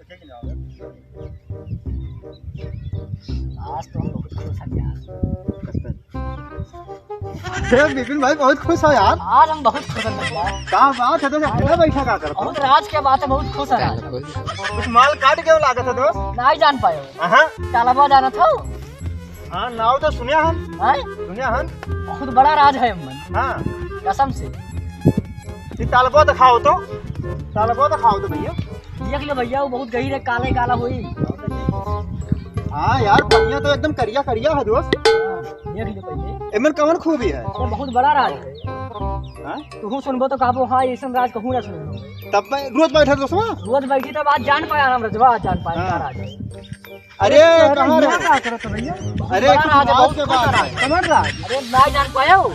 आज तो हम बहुत खुश हैं यार। विपिन भाई बहुत खुश हो यार। आज हम बहुत खुश हैं भैया। क्या बात है, तो अकेला बैठा क्या करता? बहुत राज के बात है, बहुत खुश है आज। कुछ माल काट के लागत है दोस्त? नहीं जान पाए हो। हाँ तालाबा जाना था। हाँ, नाव तो सुनिया हम। हैं? सुनिया हम। बहुत बड़ा राज है अमन, हाँ कसम से। ये तालबो दिखाओ तो, तालबो दिखाओ तो भैया। देख लो भैया, वो बहुत गहीर है, काले काला हुई। हाँ यार, बढ़िया तो एकदम करिया करिया है दोस्त। देख लो पहले, एमन कौन खूबी है? ये बहुत बड़ा राज है। हाँ? तू सुनबो तो काबो, हाँ ऐसा राज कहूँ ना सुनो। तब मैं रोज बैठा दोस्त वहाँ? रोज बैठी तब आज जान पाया हम रजवा, आज जान पाया क्या राज है। अरे कहाँ रहे? क्या करो तो भैया? अरे बड़ा राज है, बहुत के बड़ा बाद राज। कमर राज। अरे नहीं जान पाया हो।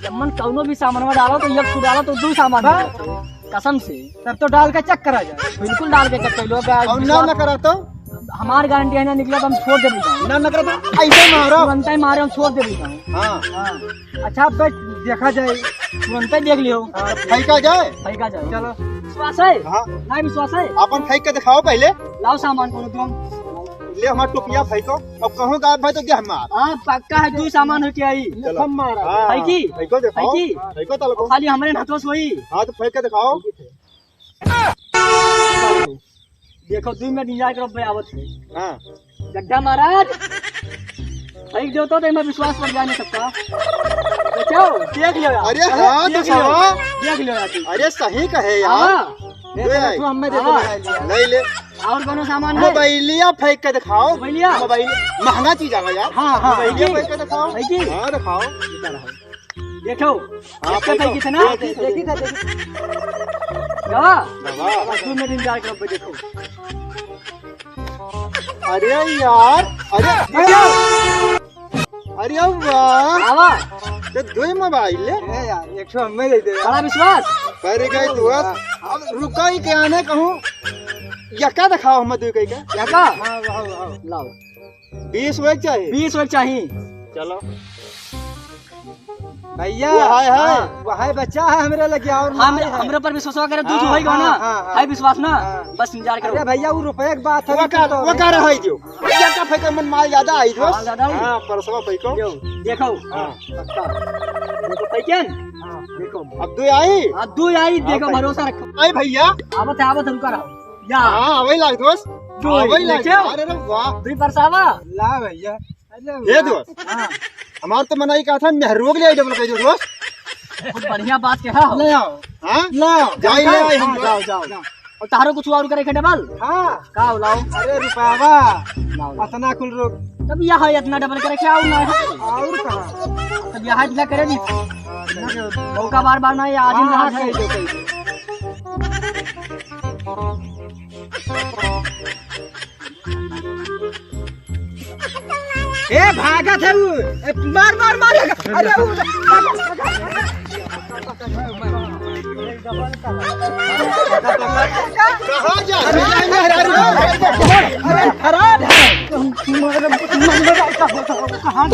जमन कौनो भी सामान में डालो तो एक छू डालो तो दो सामान में डालो। कसम से। तब तो डाल के चेक करा जाए। बिल्कुल डाल के चक्कर लोग और ना न करा तो? हमारी गारंटी है ना, निकला तो हम छोड़ दे देता ना न करा तो ऐसे मारो। तुरंत ही मारे हम छोड़ दे देता हूँ। हाँ अच्छा बस देखा जाए, तुरंत ही देख लियो। फेंका जाए। फेंका जाए। चलो। विश्वास है? हाँ नहीं विश्वास है? अपन फेंक के दिखाओ पहले। लाओ सामान को तुम। ले हमारा टोपिया फेंको। अब कहूँ गायब भाई तो क्या हमार? हाँ पक्का है, दो सामान हो के आई। चलो। है हाँ, की? फेंको दिखाओ। है की? फेंको तालबो। खाली हमारे हाथों से वही। हाँ तो फेंक के दिखाओ। देखो 2 मिनट इंतजार करो भाई, आवत है। हाँ गड्ढा महाराज फेंक दो तो मैं विश्वास पर जा नहीं सकता। देखो देख लियो यार। अरे हाँ देख तो लियो। हाँ। देख लियो यार तू। अरे सही कहे यार। हाँ। ले आई। हमें दे दो। नहीं ले। और कोनो सामान है? मोबाइलिया फेंक के दिखाओ। मोबाइलिया? मोबाइल महंगा चीज आ यार। हाँ, हाँ, मोबाइलिया है की? फेंक के दिखाओ। है की? हाँ दिखाओ। देखो हाँ, इसका फेंको। फेंकी थे ना? देखी था। दवा दवा। 2 मिनट इंतजार करो भाई, देखो। अरे यार, अरे वाह, आवा तो दो मोबाइल ले यार। 100 हमें दे दे। बड़ा विश्वास। पर गए दोस्त, अब रुका ही क्या ने कहूँ। यका दिखाओ हम दो कहीं का। क्या का? लाओ 20 वेग चाहिए। 20 वर्ष चाहिए। चलो भैया है वही बच्चा है हमरे लगे और हाँ हमरे पर विश्वास करे, दूध हाँ, होगा ना। हाँ। है विश्वास ना? हाँ। बस इंतजार करो। अरे भैया वो रुपये की बात है। वो का रहा है जो यका फेंका मन माल ज्यादा आई माल दोस्त। ज्यादा आई? हाँ परसवा फेंको। यो, देखो हाँ पक्का। देखो पैकेन। देखो अब दो आई। दो आई, देखो हाँ, भरोसा रखो। आई भैया। आवत रुका रहो या हाँ वही लाग दोस्त। दो वही लाग। देखो। अरे वाह। 2 परसावा। ला भैया। ये दोस्त हाँ हमार तो मनाई कहा था मेहरोग ले आई डबल कह दो दोस्त। बहुत बढ़िया बात कहा हो। ले आओ। हाँ लाओ जाई ले आई हम। जाओ जाओ और तारो कुछ और करे डबल हाँ। का लाओ। अरे रुपयावा लाओ अतना कुल रोक। तब यहाँ है इतना डबल करे क्या ना है? और कहाँ? तब यहाँ इतना करे नहीं मौका बार बार ना, ये आज ही हाँ, ना है। कही दो, कही दो। ए भागत है वो। मार मार मारेगा। अरे वो कहाँ जा अरे रहे खराब है। कहाँ